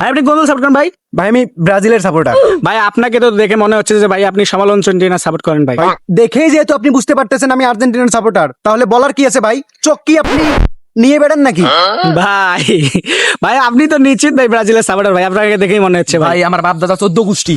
ভাই আপনি কোন দল সাপোর্ট করেন ভাই? ভাই আমি ব্রাজিলের সাপোর্টার। ভাই আপনাকে তো দেখে মনে হচ্ছে যে ভাই আপনি সমালোচনা সাপোর্ট করেন ভাই। দেখেই যেহেতু আপনি বুঝতে পারতেছেন আমি আর্জেন্টিনার সাপোর্টার, তাহলে বলার কি আছে ভাই? চোখ কি আপনি নিয়ে বেড়ান নাকি? ভাই ভাই আপনি তো নিশ্চিত ভাই ব্রাজিলের সাপোর্টার ভাই, আপনাকে দেখেই মনে হচ্ছে ভাই। ভাই আমার বাপ দাদা 14 গোষ্ঠী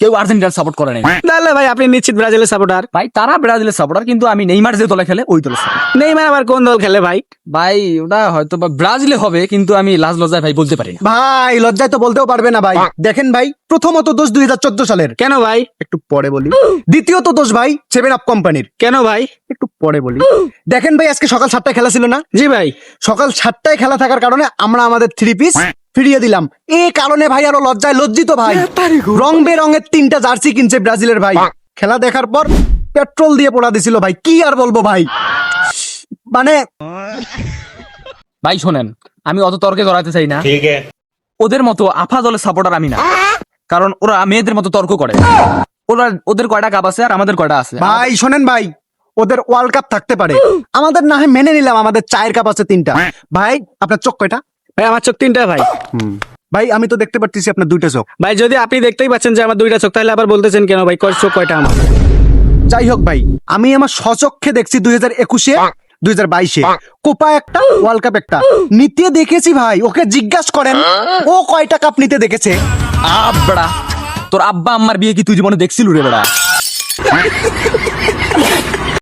কেউ আর্জেন্টিনার সাপোর্ট করে নাই। তাহলে ভাই আপনি নিশ্চিত ব্রাজিলের সাপোর্টার? ভাই তারা ব্রাজিলের সাপোর্টার, কিন্তু আমি নেইমার যে দলে খেলে ওই দলে support। নেইমার আবার কোন দল খেলে ভাই? ভাই ওটা হয়তো বা ব্রাজিলে হবে, কিন্তু আমি লাজ লজ্জায় ভাই বলতে পারি না। ভাই লজ্জায় তো বলতেও পারবে না ভাই। দেখেন ভাই, প্রথমত দোষ 2014 সালের, কেন ভাই? একটু পরে বলি। দ্বিতীয়ত দোষ ভাই 7 আপ কোম্পানির, কেন ভাই? একটু পরে বলি। দেখেন ভাই, আজকে সকাল 7টায় খেলা ছিল না? জি ভাই। সকাল 7টায় খেলা থাকার কারণে আমরা আমাদের 3 পিস ফিরিয়ে দিলাম। এই কারণে ভাই আরো লজ্জায় লজ্জিত ভাই। রং বেরঙের 3টা জার্সি কিনছে ব্রাজিলের ভাই। খেলা দেখার পর পেট্রোল দিয়ে পোড়া দিছিল ভাই, কি আর বলবো ভাই। মানে ভাই শোনেন, আমি অত তর্কে জড়াতে চাই না। ওদের মতো আফা দলের সাপোর্টার আমি না, কারণ ওরা মেয়েদের মতো তর্ক করে। ওদের কয়টা কাপ আছে আর আমাদের কয়টা আছে? ভাই শোনেন ভাই, ওদের ওয়ার্ল্ড কাপ থাকতে পারে, আমাদের না হয় মেনে নিলাম আমাদের চায়ের কাপ আছে 3টা। ভাই আপনার চোখ কয়টা? ভাই আমার চোখ 3টা ভাই। ভাই আমি তো দেখতে পারতেছি আপনার 2টা চোখ। ভাই যদি আপনি দেখতেই পাচ্ছেন যে আমার 2টা চোখ, তাহলে আবার বলতেছেন কেন ভাই চোখ কয়টা আমার? যাই হোক ভাই, আমি আমার স্বচক্ষে দেখছি 2021-এ, 2022-এ কোপা একটা, ওয়ার্ল্ড কাপ একটা নিতে দেখেছি ভাই। ওকে জিজ্ঞাসা করেন ও কয়টা কাপ নিতে দেখেছে। আব্বা, তোর আব্বা আম্মার বিয়ে কি তুই জীবনে দেখছিলু রে বেড়া?